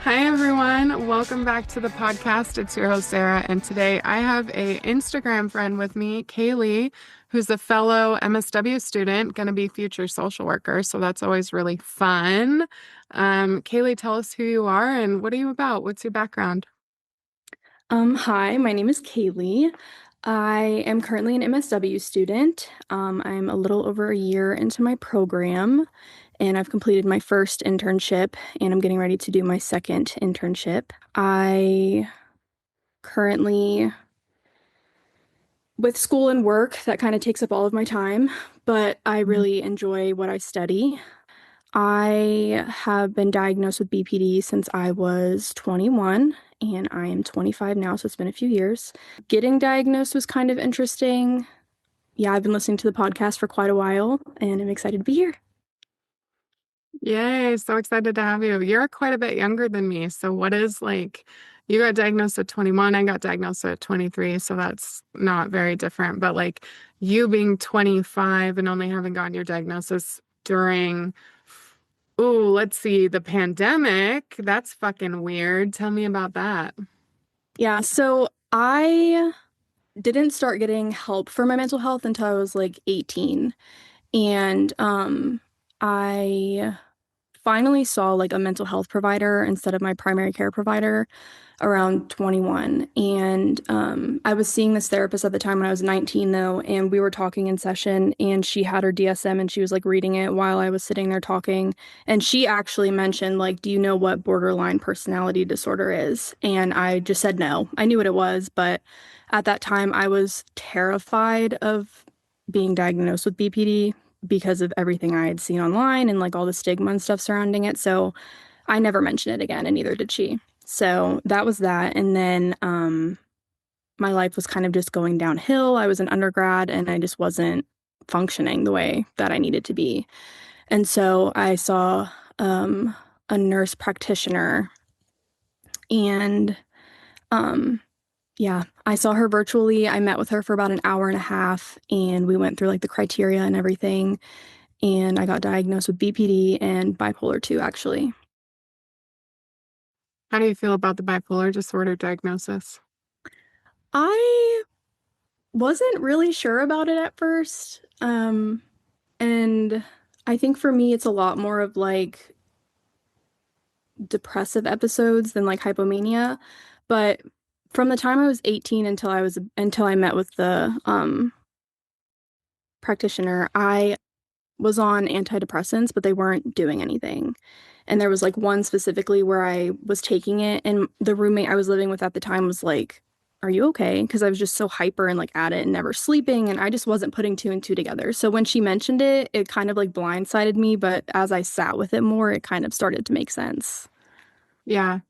Hi everyone, welcome back to the podcast. It's your host Sarah, and today I have a Instagram friend with me, Kayleigh, who's a fellow MSW student, going to be future social worker. So that's always really fun. Kayleigh, tell us who you are and what are you about? What's your background? Hi, my name is Kayleigh. I am currently an MSW student. I'm a little over a year into my program, and I've completed my first internship, and I'm getting ready to do my second internship. I currently, with school and work, that kind of takes up all of my time, but I really enjoy what I study. I have been diagnosed with BPD since I was 21, and I am 25 now, so it's been a few years. Getting diagnosed was kind of interesting. Yeah, I've been listening to the podcast for quite a while, and I'm excited to be here. Yay, so excited to have you. You're quite a bit younger than me. So what is you got diagnosed at 21, I got diagnosed at 23, so that's not very different. But you being 25 and only having gotten your diagnosis during, let's see, the pandemic, that's fucking weird. Tell me about that. Yeah, so I didn't start getting help for my mental health until I was like 18. And I finally saw like a mental health provider instead of my primary care provider around 21. And I was seeing this therapist at the time when I was 19, though, and we were talking in session, and she had her DSM and she was like reading it while I was sitting there talking. And she actually mentioned, like, do you know what borderline personality disorder is? And I just said no. I knew what it was, but at that time I was terrified of being diagnosed with BPD because of everything I had seen online and like all the stigma and stuff surrounding it. So I never mentioned it again, and neither did she. So that was that. And then my life was kind of just going downhill. I was an undergrad and I just wasn't functioning the way that I needed to be. And so I saw a nurse practitioner, and um, yeah, I saw her virtually. I met with her for about an hour and a half, and we went through like the criteria and everything. And I got diagnosed with BPD and bipolar 2, actually. How do you feel about the bipolar disorder diagnosis? I wasn't really sure about it at first. And I think for me, it's a lot more of like depressive episodes than like hypomania. But from the time I was 18 until I met with the practitioner, I was on antidepressants, but they weren't doing anything. And there was like one specifically where I was taking it, and the roommate I was living with at the time was like, "Are you okay?" Because I was just so hyper and like at it and never sleeping, and I just wasn't putting two and two together. So when she mentioned it, it kind of like blindsided me, but as I sat with it more, it kind of started to make sense. Yeah.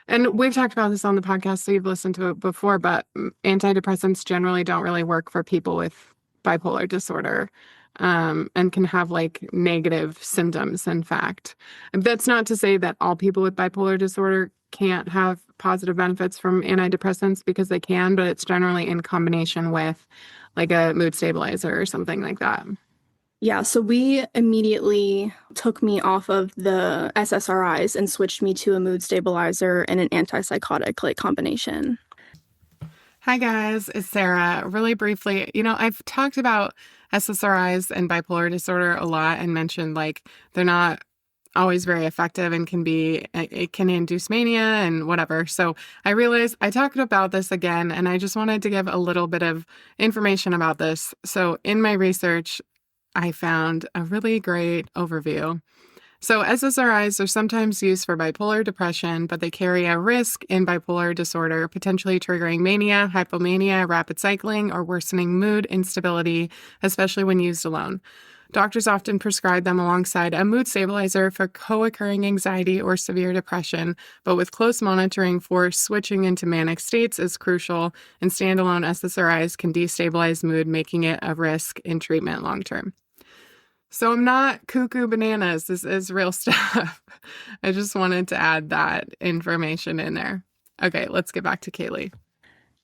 And we've talked about this on the podcast, so you've listened to it before, but antidepressants generally don't really work for people with bipolar disorder, and can have negative symptoms, in fact. And that's not to say that all people with bipolar disorder can't have positive benefits from antidepressants, because they can, but it's generally in combination with like a mood stabilizer or something like that. Yeah, so we immediately took me off of the SSRIs and switched me to a mood stabilizer and an antipsychotic like combination. Hi guys, it's Sarah. Really briefly, I've talked about SSRIs and bipolar disorder a lot and mentioned they're not always very effective and it can induce mania and whatever. So I realized I talked about this again, and I just wanted to give a little bit of information about this. So in my research, I found a really great overview. So SSRIs are sometimes used for bipolar depression, but they carry a risk in bipolar disorder, potentially triggering mania, hypomania, rapid cycling, or worsening mood instability, especially when used alone. Doctors often prescribe them alongside a mood stabilizer for co-occurring anxiety or severe depression, but with close monitoring for switching into manic states is crucial, and standalone SSRIs can destabilize mood, making it a risk in treatment long term. So I'm not cuckoo bananas. This is real stuff. I just wanted to add that information in there. Okay, let's get back to Kayleigh.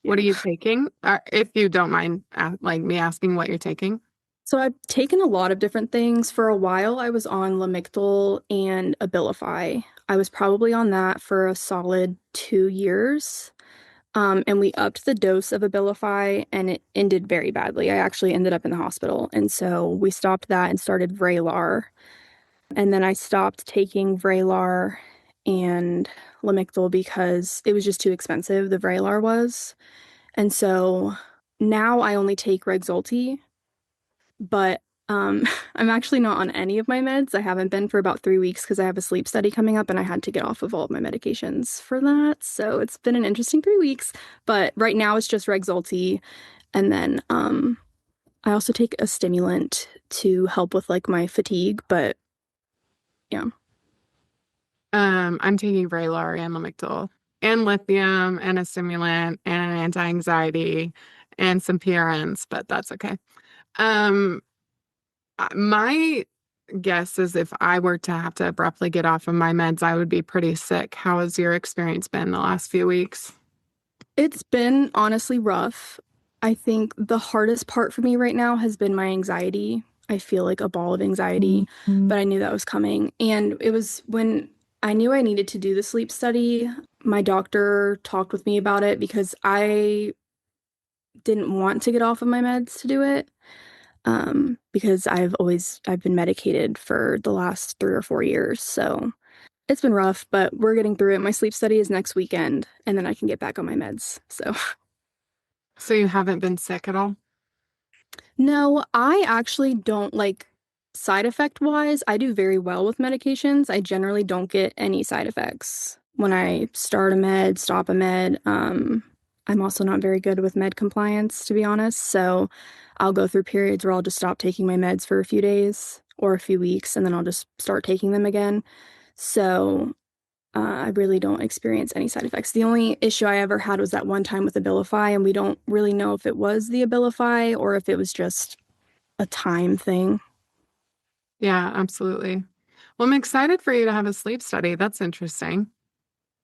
What Yeah. are you taking? If you don't mind, me asking what you're taking. So I've taken a lot of different things. For a while, I was on Lamictal and Abilify. I was probably on that for a solid 2 years. And we upped the dose of Abilify and it ended very badly. I actually ended up in the hospital. And so we stopped that and started Vraylar. And then I stopped taking Vraylar and Lamictal because it was just too expensive, the Vraylar was. And so now I only take Rexulti, but I'm actually not on any of my meds. I haven't been for about 3 weeks because I have a sleep study coming up and I had to get off of all of my medications for that. So it's been an interesting 3 weeks. But right now it's just Rexulti. And then I also take a stimulant to help with like my fatigue. But yeah. I'm taking Vraylar and Lamictal and lithium and a stimulant and an anti-anxiety and some PRNs, but that's okay. Um, my guess is if I were to have to abruptly get off of my meds, I would be pretty sick. How has your experience been the last few weeks? It's been honestly rough. I think the hardest part for me right now has been my anxiety. I feel like a ball of anxiety, Mhm. but I knew that was coming. And it was when I knew I needed to do the sleep study, my doctor talked with me about it because I didn't want to get off of my meds to do it. Because I've been medicated for the last 3 or 4 years. So it's been rough, but we're getting through it. My sleep study is next weekend, and then I can get back on my meds. So So you haven't been sick at all? no, I actually don't like side effect wise. I do very well with medications. I generally don't get any side effects when I start a med, stop a med. I'm also not very good with med compliance, to be honest. So I'll go through periods where I'll just stop taking my meds for a few days or a few weeks, and then I'll just start taking them again. So I really don't experience any side effects. The only issue I ever had was that one time with Abilify, and we don't really know if it was the Abilify or if it was just a time thing. Yeah, absolutely. Well, I'm excited for you to have a sleep study. That's interesting.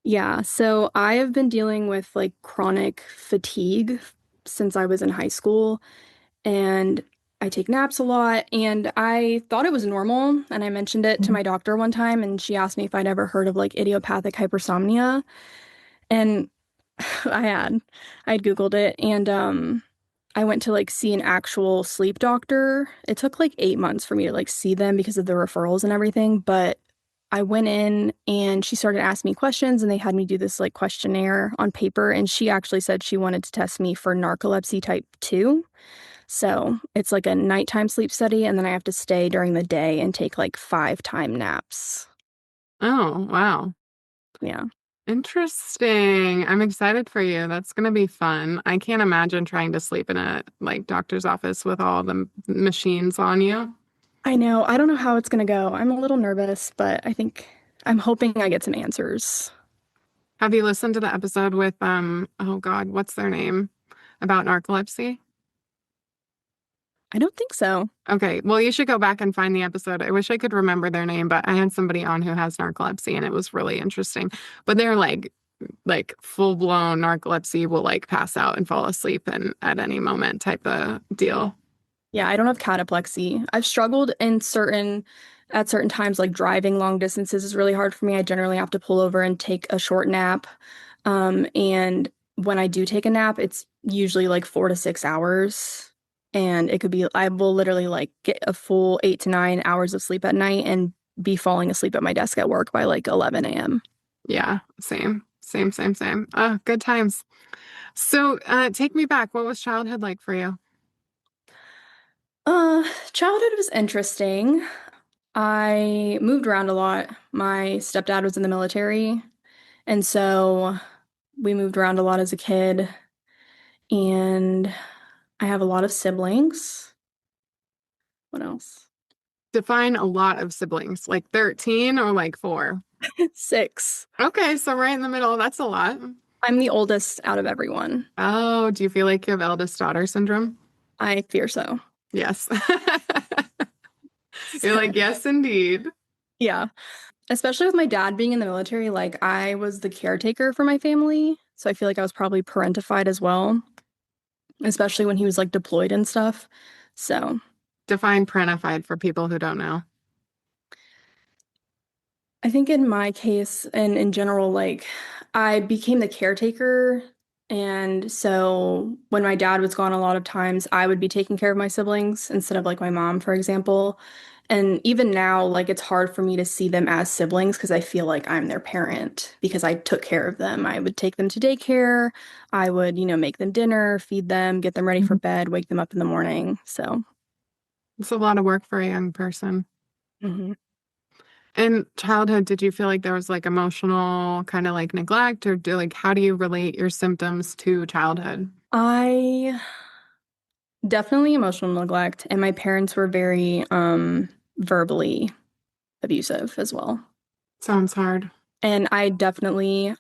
Yeah, so I have been dealing with like chronic fatigue since I was in high school, and I take naps a lot, and I thought it was normal, and I mentioned it to my doctor one time, and she asked me if I'd ever heard of like idiopathic hypersomnia, and I had. I'd Googled it, and I went to like see an actual sleep doctor. It took like 8 months for me to like see them because of the referrals and everything, but I went in and she started asking me questions and they had me do this like questionnaire on paper and she actually said she wanted to test me for narcolepsy type 2. So, it's like a nighttime sleep study and then I have to stay during the day and take like 5 time naps. Oh, wow. Yeah. Interesting. I'm excited for you. That's going to be fun. I can't imagine trying to sleep in a like doctor's office with all the machines on you. I know. I don't know how it's gonna go. I'm a little nervous, but I'm hoping I get some answers. Have you listened to the episode with oh God, what's their name? About narcolepsy? I don't think so. Okay, well, you should go back and find the episode. I wish I could remember their name, but I had somebody on who has narcolepsy and it was really interesting. But they're like full-blown narcolepsy will like pass out and fall asleep and at any moment type of deal. Yeah, I don't have cataplexy. I've struggled in at certain times, like driving long distances is really hard for me. I generally have to pull over and take a short nap. And when I do take a nap, it's usually like 4 to 6 hours. And it could be, I will literally like get a full 8 to 9 hours of sleep at night and be falling asleep at my desk at work by like 11 a.m. Yeah, same, same, same, same. Good times. So, take me back. What was childhood like for you? Childhood was interesting. I moved around a lot. My stepdad was in the military, and so we moved around a lot as a kid. And I have a lot of siblings. What else? Define a lot of siblings, like 13 or like four? 6. Okay, so right in the middle. That's a lot. I'm the oldest out of everyone. Oh, do you feel like you have eldest daughter syndrome? I fear so. Yes. You're like, yes, indeed. Yeah, especially with my dad being in the military, like I was the caretaker for my family, so I feel like I was probably parentified as well, especially when he was like deployed and stuff. So, Define parentified for people who don't know. I think in my case and in general, like I became the caretaker. And so when my dad was gone, a lot of times I would be taking care of my siblings instead of like my mom, for example. And even now, like it's hard for me to see them as siblings because I feel like I'm their parent because I took care of them. I would take them to daycare. I would, make them dinner, feed them, get them ready for bed, wake them up in the morning. So, It's a lot of work for a young person. mhm. In childhood, did you feel like there was like emotional kind of like neglect or how do you relate your symptoms to childhood? I definitely emotional neglect, and my parents were very verbally abusive as well. Sounds hard. And I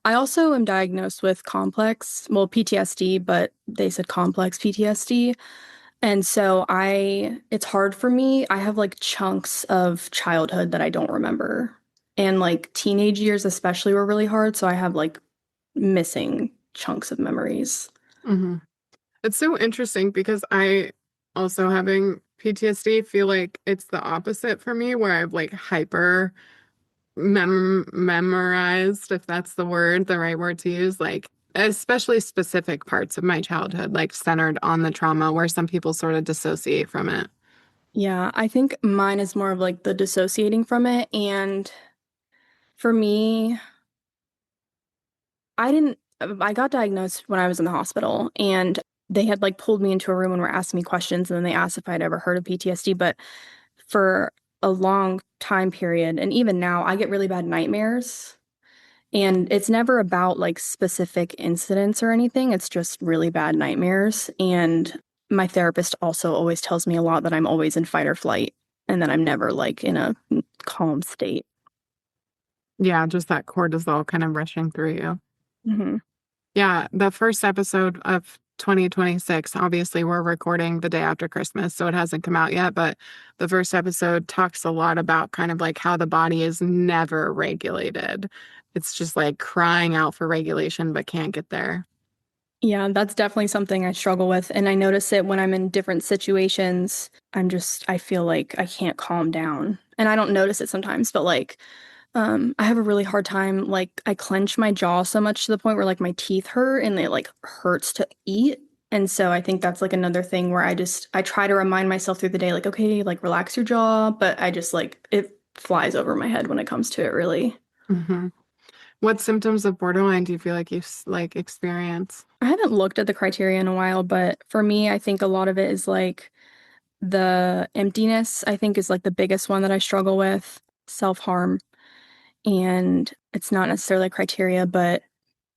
also am diagnosed with complex, well, PTSD, but they said complex PTSD. And so it's hard for me. I have like chunks of childhood that I don't remember. And like teenage years especially were really hard, so I have like missing chunks of memories. Hmm. It's so interesting because I also having PTSD feel like it's the opposite for me where I've like hyper memorized, if that's the right word to use, like especially specific parts of my childhood, like centered on the trauma, where some people sort of dissociate from it. Yeah, I think mine is more of like the dissociating from it. And for me, I got diagnosed when I was in the hospital and they had like pulled me into a room and were asking me questions. And then they asked if I'd ever heard of PTSD. But for a long time period, and even now, I get really bad nightmares. And it's never about like specific incidents or anything. It's just really bad nightmares. And my therapist also always tells me a lot that I'm always in fight or flight and that I'm never like in a calm state. Yeah, just that cortisol kind of rushing through you. Hmm. Yeah, the first episode of 2026, obviously we're recording the day after Christmas, so it hasn't come out yet, but the first episode talks a lot about kind of like how the body is never regulated. It's just like crying out for regulation, but can't get there. Yeah, that's definitely something I struggle with. And I notice it when I'm in different situations. I feel like I can't calm down. And I don't notice it sometimes, but like, I have a really hard time. Like, I clench my jaw so much to the point where like my teeth hurt and it like hurts to eat. And so I think that's like another thing where I try to remind myself through the day, like, okay, like relax your jaw. But I just like, it flies over my head when it comes to it, really. Hmm. What symptoms of borderline do you feel like like experience? I haven't looked at the criteria in a while, but for me, I think a lot of it is like, the emptiness, I think, is like the biggest one that I struggle with, self-harm. And it's not necessarily a criteria, but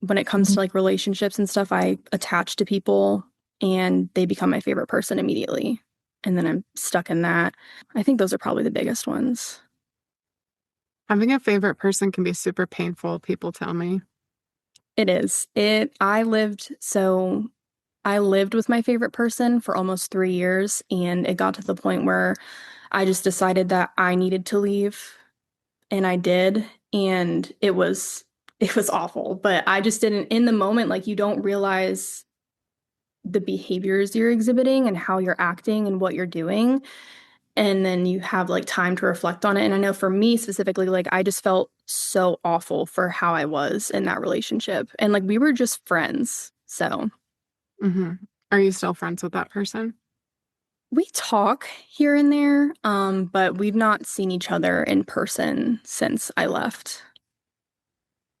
when it comes to like relationships and stuff, I attach to people and they become my favorite person immediately. And then I'm stuck in that. I think those are probably the biggest ones. Having a favorite person can be super painful, people tell me. It is. I lived with my favorite person for almost 3 years, and it got to the point where I just decided that I needed to leave. And I did, and it was awful, but I just didn't in the moment, like you don't realize the behaviors you're exhibiting and how you're acting and what you're doing, and then you have like time to reflect on it. And I know for me specifically, like I just felt so awful for how I was in that relationship, and like we were just friends. So Hmm. Are you still friends with that person? we talk here and there, but we've not seen each other in person since I left.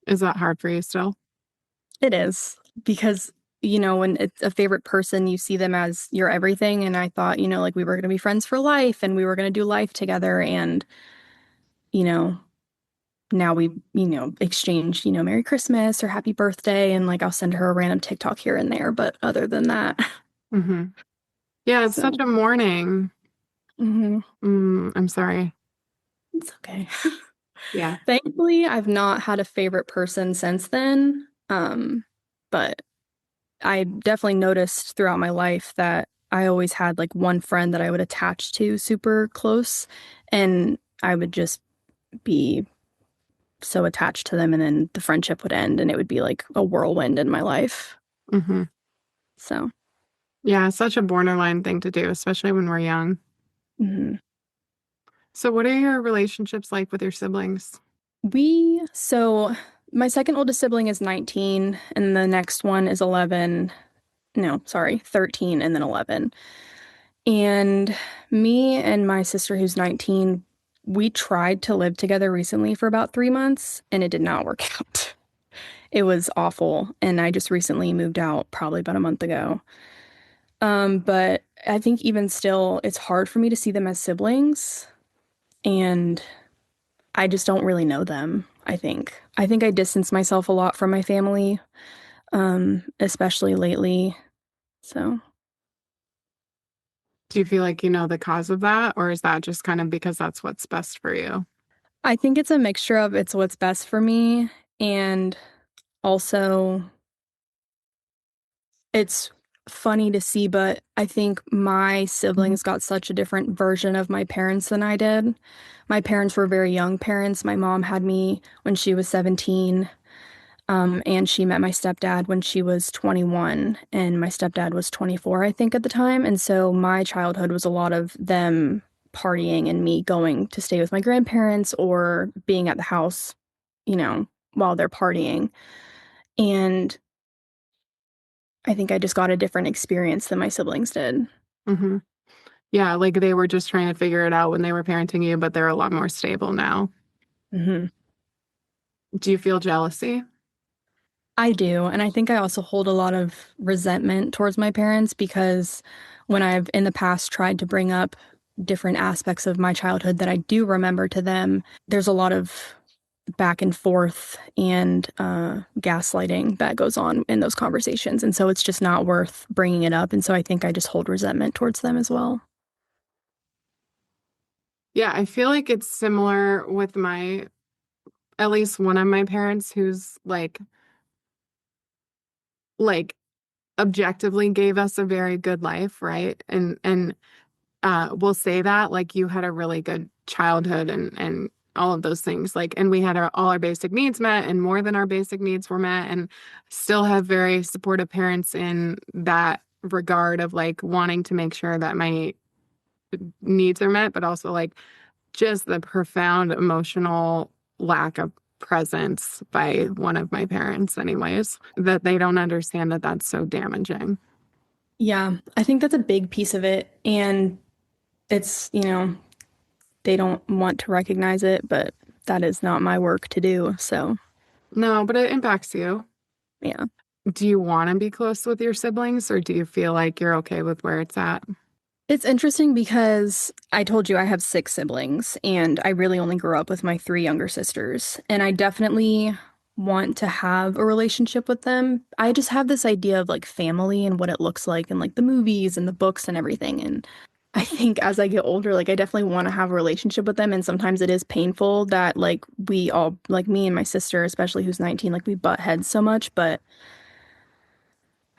Is that hard for you still? It is because, when it's a favorite person, you see them as your everything. And I thought, like we were going to be friends for life and we were going to do life together. And, you know, now we, exchange, Merry Christmas or Happy Birthday. And like I'll send her a random TikTok here and there. But other than that, Hmm. Yeah, it's such so a mourning. mhm, I'm sorry. it's okay. Yeah. Thankfully, I've not had a favorite person since then. But I definitely noticed throughout my life that I always had like one friend that I would attach to super close, and I would just be so attached to them, and then the friendship would end, and it would be like a whirlwind in my life. Hmm. So, Yeah, it's such a borderline thing to do, especially when we're young. mhm. So, what are your relationships like with your siblings? So my second oldest sibling is 19, and the next one is 11. No, sorry, 13 and then 11. And me and my sister, who's 19, we tried to live together recently for about 3 months, and it did not work out. It was awful, and I just recently moved out probably about a month ago. But I think even still, it's hard for me to see them as siblings, and I just don't really know them, I think. I think I distance myself a lot from my family, especially lately. So Do you feel like you know the cause of that, or is that just kind of because that's what's best for you? I think it's a mixture of it's what's best for me, and also it's funny to see, but I think my siblings got such a different version of my parents than I did. My parents were very young parents. My mom had me when she was 17. And she met my stepdad when she was 21, and my stepdad was 24, I think, at the time. And so my childhood was a lot of them partying and me going to stay with my grandparents or being at the house, you know, while they're partying. And I think I just got a different experience than my siblings did. Hmm. Yeah, like they were just trying to figure it out when they were parenting you, but they're a lot more stable now. Hmm. Do you feel jealousy? I do. And I think I also hold a lot of resentment towards my parents because when I've in the past tried to bring up different aspects of my childhood that I do remember to them, there's a lot of back and forth and gaslighting that goes on in those conversations. And so it's just not worth bringing it up. And so I think I just hold resentment towards them as well. Yeah, I feel like it's similar with at least one of my parents who's like objectively gave us a very good life, right? And we'll say that like you had a really good childhood and all of those things. Like, and we had all our basic needs met and more than our basic needs were met, and still have very supportive parents in that regard of like wanting to make sure that my needs are met, but also like just the profound emotional lack of presence by one of my parents, anyways, that they don't understand that that's so damaging. Yeah, I think that's a big piece of it. And it's, they don't want to recognize it, but that is not my work to do. So, No, but it impacts you. yeah. Do you want to be close with your siblings, or do you feel like you're okay with where it's at? It's interesting because I told you I have six siblings, and I really only grew up with my three younger sisters. And I definitely want to have a relationship with them. I just have this idea of like family and what it looks like in like the movies and the books and everything. And I think as I get older, like I definitely want to have a relationship with them. And sometimes it is painful that like we all, like me and my sister, especially who's 19, like we butt heads so much. But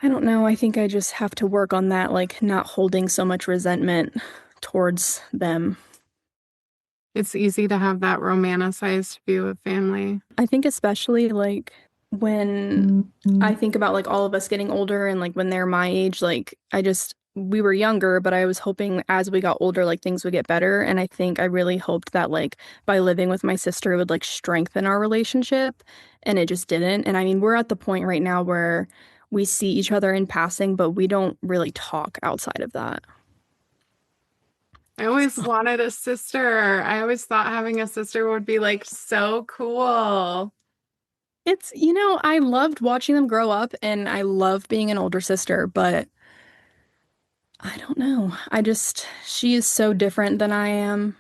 I don't know. I think I just have to work on that, like not holding so much resentment towards them. It's easy to have that romanticized view of family. I think especially like when I think about like all of us getting older and like when they're my age, like we were younger, but I was hoping as we got older, like things would get better. And I think I really hoped that like by living with my sister, it would like strengthen our relationship. And it just didn't. And I mean, we're at the point right now where we see each other in passing, but we don't really talk outside of that. I always wanted a sister. I always thought having a sister would be like so cool. I loved watching them grow up and I love being an older sister, but I don't know. She is so different than I am.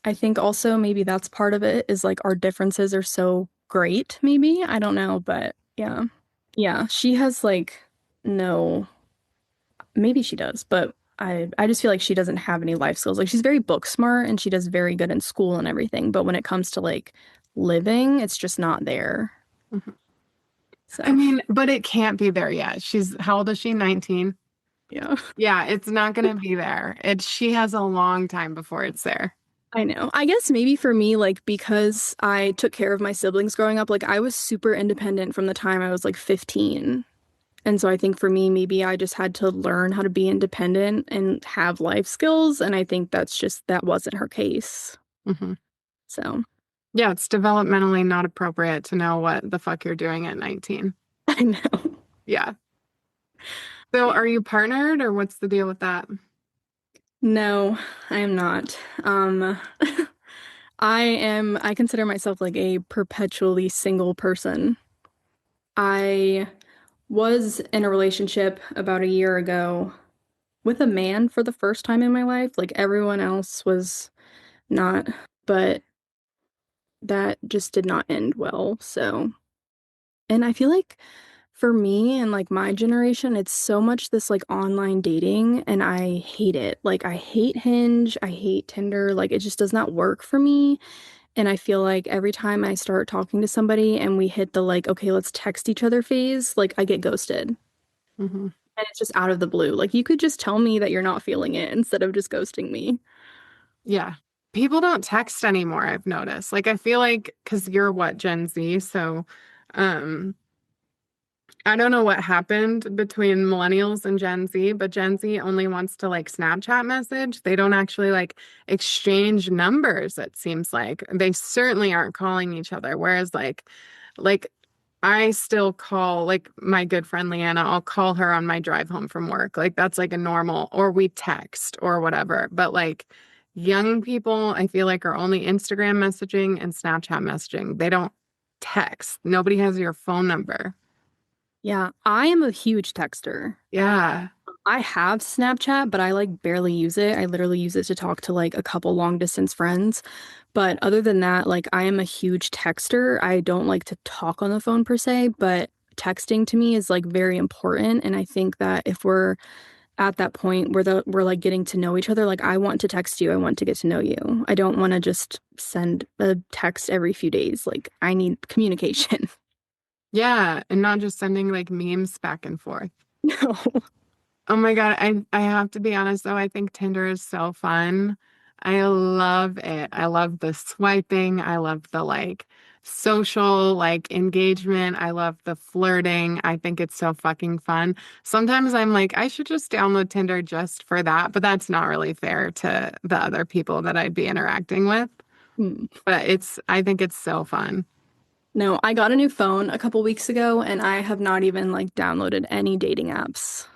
I think also maybe that's part of it is like our differences are so great, maybe. I don't know, but yeah. Yeah, she has like no, maybe she does, but I just feel like she doesn't have any life skills. Like she's very book smart and she does very good in school and everything, but when it comes to like living, it's just not there. Mhm. I So, mean, but it can't be there yet. How old is she? 19. yeah. Yeah, it's not going to be there. She has a long time before it's there. I know. I guess maybe for me, like, because I took care of my siblings growing up, like, I was super independent from the time I was like 15. And so I think for me, maybe I just had to learn how to be independent and have life skills. And I think that wasn't her case. Hmm. So, Yeah, it's developmentally not appropriate to know what the fuck you're doing at 19. I know. Yeah. So Yeah. are you partnered or what's the deal with that? No, I am not. I consider myself like a perpetually single person. I was in a relationship about a year ago with a man for the first time in my life. Like everyone else was not, but that just did not end well. So, and I feel like for me and like my generation, it's so much this like online dating and I hate it. Like I hate Hinge, I hate Tinder, like it just does not work for me. And I feel like every time I start talking to somebody and we hit the like, okay, let's text each other phase, like I get ghosted. Hmm. And it's just out of the blue. Like you could just tell me that you're not feeling it instead of just ghosting me. Yeah. People don't text anymore, I've noticed. Like I feel like because you're what, Gen Z, so um I don't know what happened between millennials and Gen Z, but Gen Z only wants to like Snapchat message. They don't actually like exchange numbers, it seems like. They certainly aren't calling each other. Whereas like I still call like my good friend Leanna, I'll call her on my drive home from work. Like that's like a normal, or we text or whatever. But like young people, I feel like are only Instagram messaging and Snapchat messaging. They don't text. Nobody has your phone number. Yeah, I am a huge texter. Yeah. I have Snapchat, but I like barely use it. I literally use it to talk to like a couple long distance friends. But other than that, like I am a huge texter. I don't like to talk on the phone per se, but texting to me is like very important. And I think that if we're at that point where we're like getting to know each other, like I want to text you, I want to get to know you. I don't want to just send a text every few days. Like I need communication. Yeah. And not just sending like memes back and forth. No. Oh my God. I have to be honest though, I think Tinder is so fun. I love it. I love the swiping. I love the like social like engagement. I love the flirting. I think it's so fucking fun. Sometimes I'm like, I should just download Tinder just for that, but that's not really fair to the other people that I'd be interacting with. Hmm. But I think it's so fun. No, I got a new phone a couple weeks ago and I have not even like downloaded any dating apps.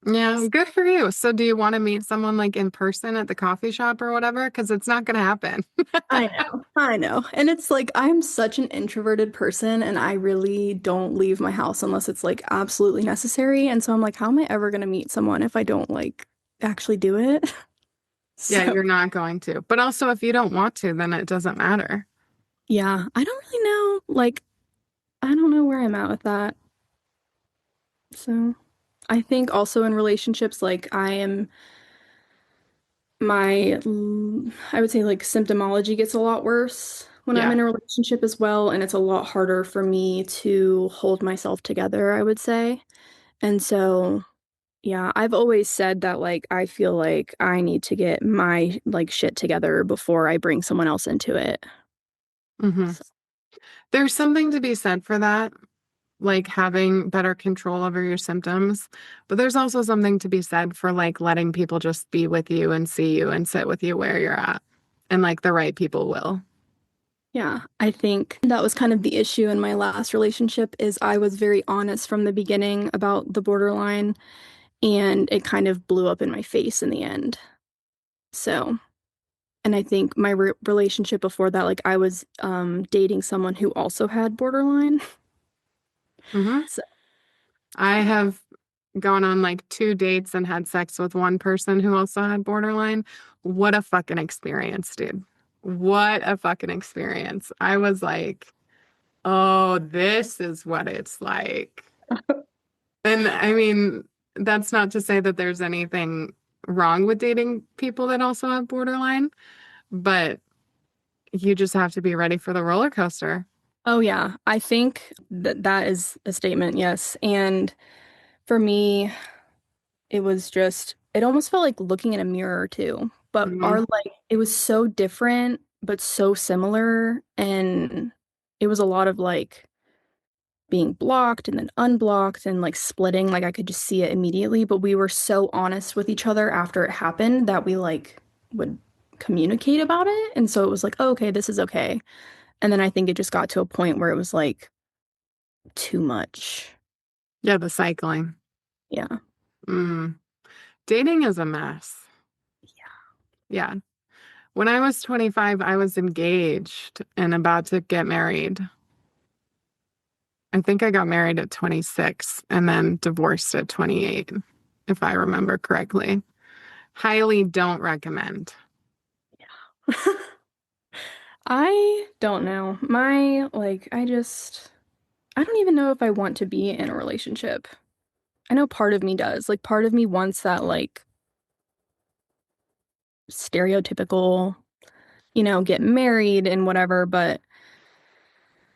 Yeah, good for you. So do you want to meet someone like in person at the coffee shop or whatever? Because it's not going to happen. I know, I know. And it's like I'm such an introverted person and I really don't leave my house unless it's like absolutely necessary. And so I'm like, how am I ever gonna meet someone if I don't like actually do it? Yeah, So you're not going to. But also, if you don't want to, then it doesn't matter. yeah, I don't really know. Like, I don't know where I'm at with that. So I think also in relationships, like I would say like symptomology gets a lot worse when I'm Yeah. in a relationship as well, and it's a lot harder for me to hold myself together, I would say. And so, yeah, I've always said that like I feel like I need to get my like shit together before I bring someone else into it. Hmm. So, There's something to be said for that, like having better control over your symptoms. But there's also something to be said for like letting people just be with you and see you and sit with you where you're at. And like the right people will. yeah, I think that was kind of the issue in my last relationship is I was very honest from the beginning about the borderline and it kind of blew up in my face in the end. So, and I think my relationship before that, like I was dating someone who also had borderline. Hmm. So, I yeah. have gone on like two dates and had sex with one person who also had borderline. What a fucking experience, dude. What a fucking experience. I was like, oh, this is what it's like. And I mean, that's not to say that there's anything wrong with dating people that also have borderline, but you just have to be ready for the roller coaster. Oh yeah, I think that that is a statement, yes. And for me, it was just it almost felt like looking in a mirror too. But our Mhm. like it was so different but so similar and it was a lot of like being blocked and then unblocked and like splitting like I could just see it immediately, but we were so honest with each other after it happened that we like would communicate about it and so it was like, oh, okay, this is okay. And then I think it just got to a point where it was like too much. Yeah, the cycling. Yeah. Mm. Dating is a mess. Yeah. When I was 25, I was engaged and about to get married. I think I got married at 26 and then divorced at 28, if I remember correctly. Highly don't recommend. I don't know. I don't even know if I want to be in a relationship. I know part of me does. Like, part of me wants that, like, stereotypical, get married and whatever, but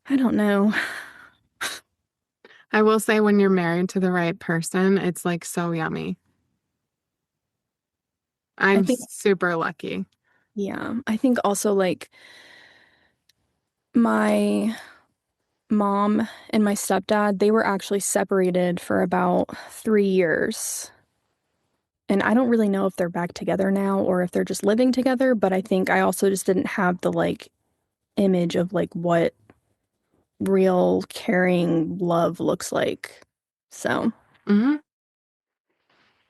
I don't know. I will say when you're married to the right person, it's like so yummy. I I'm think, super lucky. yeah, I think also, like, my mom and my stepdad, they were actually separated for about 3 years. And I don't really know if they're back together now or if they're just living together, but I think I also just didn't have the like image of like what real caring love looks like. So, Hmm.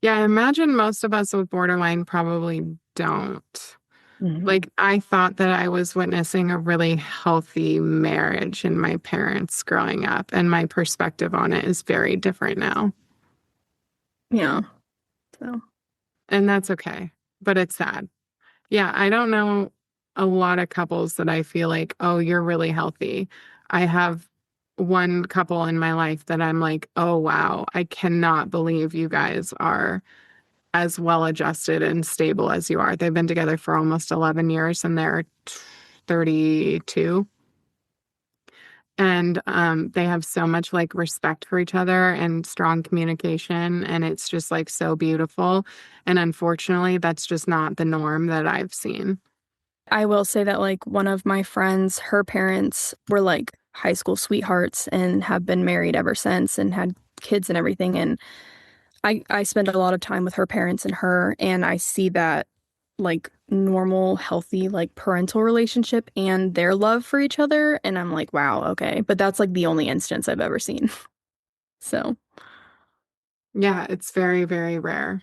Yeah, I imagine most of us with borderline probably don't. mhm. Like, I thought that I was witnessing a really healthy marriage in my parents growing up, and my perspective on it is very different now. Yeah. So, And that's okay, but it's sad. Yeah, I don't know a lot of couples that I feel like, oh, you're really healthy. I have one couple in my life that I'm like, oh, wow, I cannot believe you guys are as well adjusted and stable as you are. They've been together for almost 11 years and they're 32. And they have so much like respect for each other and strong communication. And it's just like so beautiful. And unfortunately, that's just not the norm that I've seen. I will say that like one of my friends, her parents were like high school sweethearts and have been married ever since and had kids and everything. And I spend a lot of time with her parents and her, and I see that like normal, healthy, like parental relationship and their love for each other. And I'm like, wow, okay. But that's like the only instance I've ever seen. So, Yeah, it's very, very rare.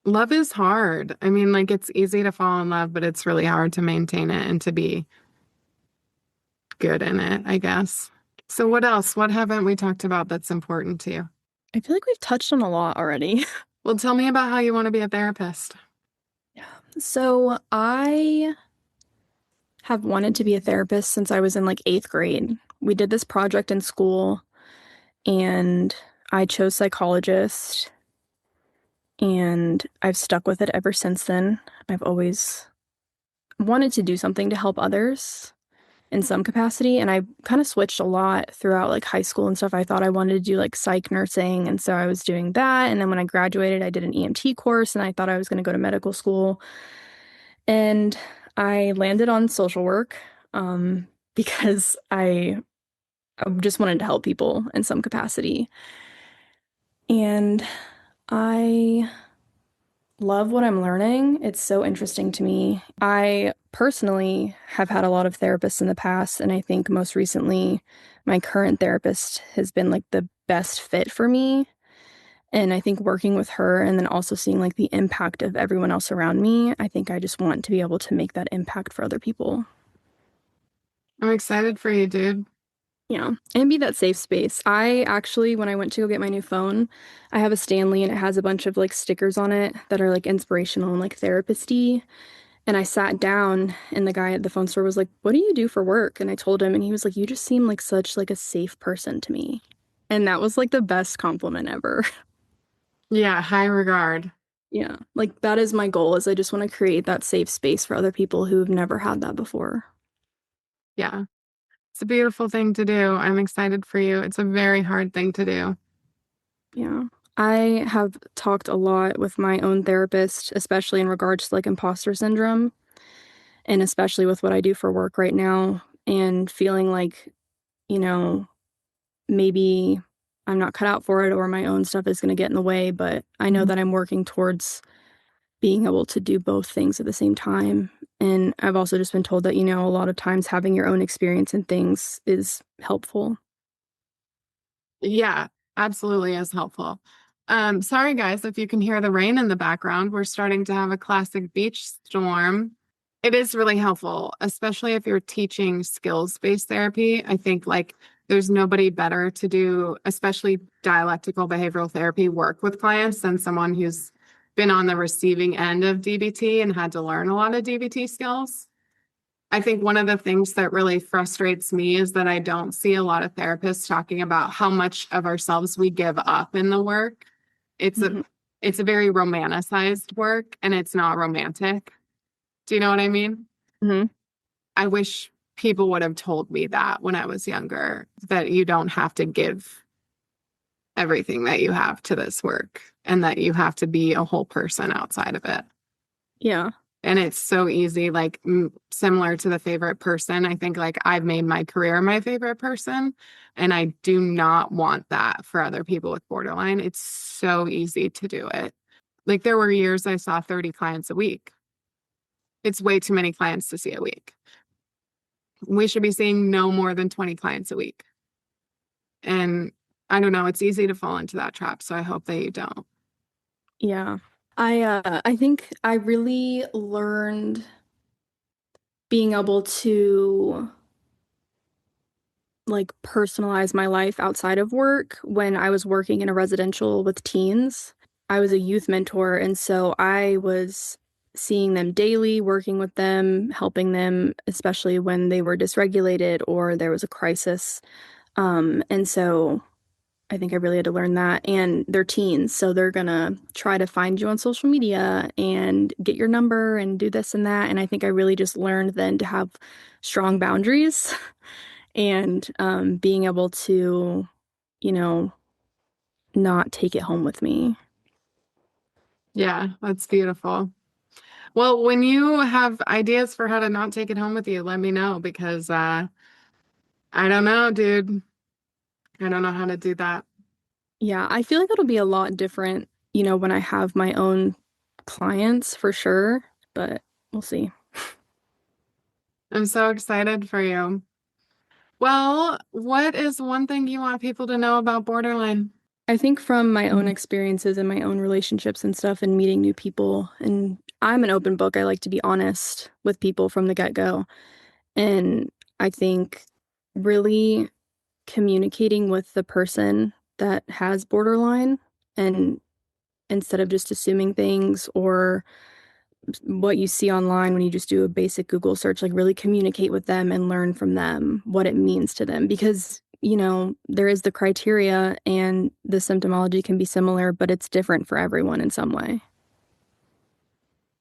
Love is hard. I mean, like it's easy to fall in love, but it's really hard to maintain it and to be good in it, I guess. So, what else? What haven't we talked about that's important to you? I feel like we've touched on a lot already. Well, tell me about how you want to be a therapist. Yeah. So, I have wanted to be a therapist since I was in like eighth grade. We did this project in school, and I chose psychologist, and I've stuck with it ever since then. I've always wanted to do something to help others in some capacity, and I kind of switched a lot throughout like high school and stuff. I thought I wanted to do like psych nursing, and so I was doing that. And then when I graduated, I did an EMT course, and I thought I was going to go to medical school. And I landed on social work because I just wanted to help people in some capacity. And I love what I'm learning. It's so interesting to me. I personally have had a lot of therapists in the past, and I think most recently, my current therapist has been like the best fit for me. And I think working with her and then also seeing like the impact of everyone else around me, I think I just want to be able to make that impact for other people. I'm excited for you, dude. Yeah, and be that safe space. I actually, when I went to go get my new phone, I have a Stanley and it has a bunch of like stickers on it that are like inspirational and like therapist-y. And I sat down and the guy at the phone store was like, "What do you do for work?" And I told him and he was like, "You just seem like such like a safe person to me." And that was like the best compliment ever. Yeah, high regard. Yeah, like that is my goal is I just want to create that safe space for other people who have never had that before. Yeah, it's a beautiful thing to do. I'm excited for you. It's a very hard thing to do. Yeah. I have talked a lot with my own therapist, especially in regards to like imposter syndrome, and especially with what I do for work right now, and feeling like, you know, maybe I'm not cut out for it or my own stuff is going to get in the way, but I know Mhm. that I'm working towards being able to do both things at the same time. And I've also just been told that, a lot of times having your own experience in things is helpful. Yeah, absolutely is helpful. Sorry guys, if you can hear the rain in the background, we're starting to have a classic beach storm. It is really helpful, especially if you're teaching skills-based therapy. I think like there's nobody better to do, especially dialectical behavioral therapy work with clients than someone who's been on the receiving end of DBT and had to learn a lot of DBT skills. I think one of the things that really frustrates me is that I don't see a lot of therapists talking about how much of ourselves we give up in the work. It's a Hmm. it's a very romanticized work and it's not romantic. Do you know what I mean? Hmm. I wish people would have told me that when I was younger, that you don't have to give everything that you have to this work and that you have to be a whole person outside of it. Yeah. And it's so easy, like similar to the favorite person. I think like I've made my career my favorite person, and I do not want that for other people with borderline. It's so easy to do it. Like there were years I saw 30 clients a week. It's way too many clients to see a week. We should be seeing no more than 20 clients a week. And I don't know, it's easy to fall into that trap. So I hope that you don't. Yeah. I think I really learned being able to like personalize my life outside of work when I was working in a residential with teens. I was a youth mentor, and so I was seeing them daily, working with them, helping them, especially when they were dysregulated or there was a crisis. And so I think I really had to learn that. And they're teens, so they're gonna try to find you on social media and get your number and do this and that. And I think I really just learned then to have strong boundaries and being able to, you know, not take it home with me. Yeah, that's beautiful. Well, when you have ideas for how to not take it home with you, let me know because I don't know, dude. I don't know how to do that. Yeah, I feel like it'll be a lot different, when I have my own clients for sure, but we'll see. I'm so excited for you. Well, what is one thing you want people to know about borderline? I think from my own experiences and my own relationships and stuff and meeting new people, and I'm an open book. I like to be honest with people from the get-go. And I think really communicating with the person that has borderline and instead of just assuming things or what you see online when you just do a basic Google search, like really communicate with them and learn from them what it means to them. Because, there is the criteria and the symptomology can be similar, but it's different for everyone in some way.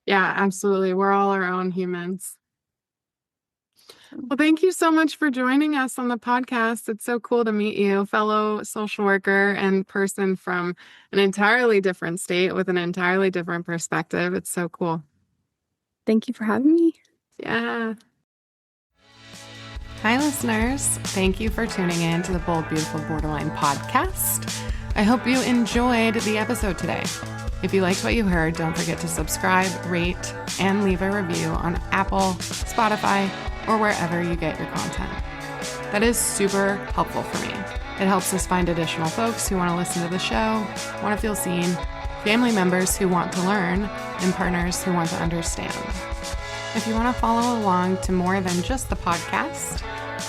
Yeah, absolutely. We're all our own humans. So, Well, thank you so much for joining us on the podcast. It's so cool to meet you, fellow social worker and person from an entirely different state with an entirely different perspective. It's so cool. thank you for having me. Yeah. Hi, listeners. Thank you for tuning in to the Bold, Beautiful Borderline podcast. I hope you enjoyed the episode today. If you liked what you heard, don't forget to subscribe, rate, and leave a review on Apple, Spotify, or wherever you get your content. That is super helpful for me. It helps us find additional folks who want to listen to the show, want to feel seen, family members who want to learn, and partners who want to understand. If you want to follow along to more than just the podcast,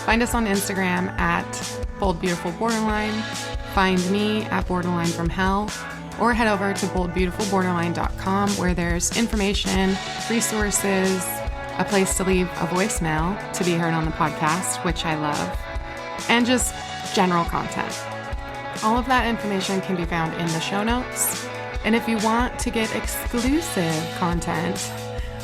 find us on Instagram at Bold Beautiful Borderline, find me at Borderline from Hell, or head over to boldbeautifulborderline.com where there's information, resources, a place to leave a voicemail to be heard on the podcast, which I love, and just general content. All of that information can be found in the show notes. And if you want to get exclusive content,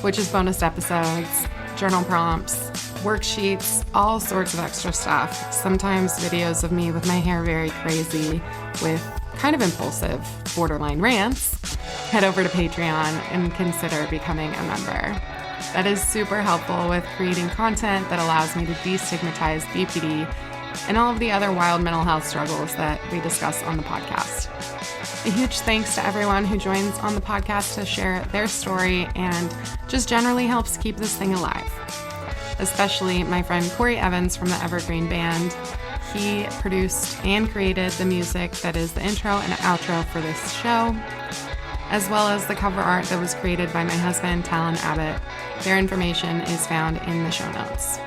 which is bonus episodes, journal prompts, worksheets, all sorts of extra stuff, sometimes videos of me with my hair very crazy with kind of impulsive borderline rants, head over to Patreon and consider becoming a member. That is super helpful with creating content that allows me to destigmatize BPD and all of the other wild mental health struggles that we discuss on the podcast. A huge thanks to everyone who joins on the podcast to share their story and just generally helps keep this thing alive. Especially my friend Corey Evans from the Evergreen Band. He produced and created the music that is the intro and outro for this show, as well as the cover art that was created by my husband, Talon Abbott. Their information is found in the show notes.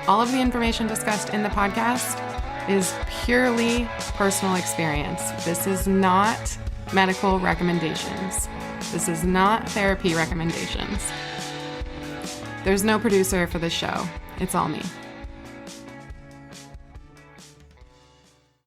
All of the information discussed in the podcast is purely personal experience. This is not medical recommendations. This is not therapy recommendations. There's no producer for this show. It's all me.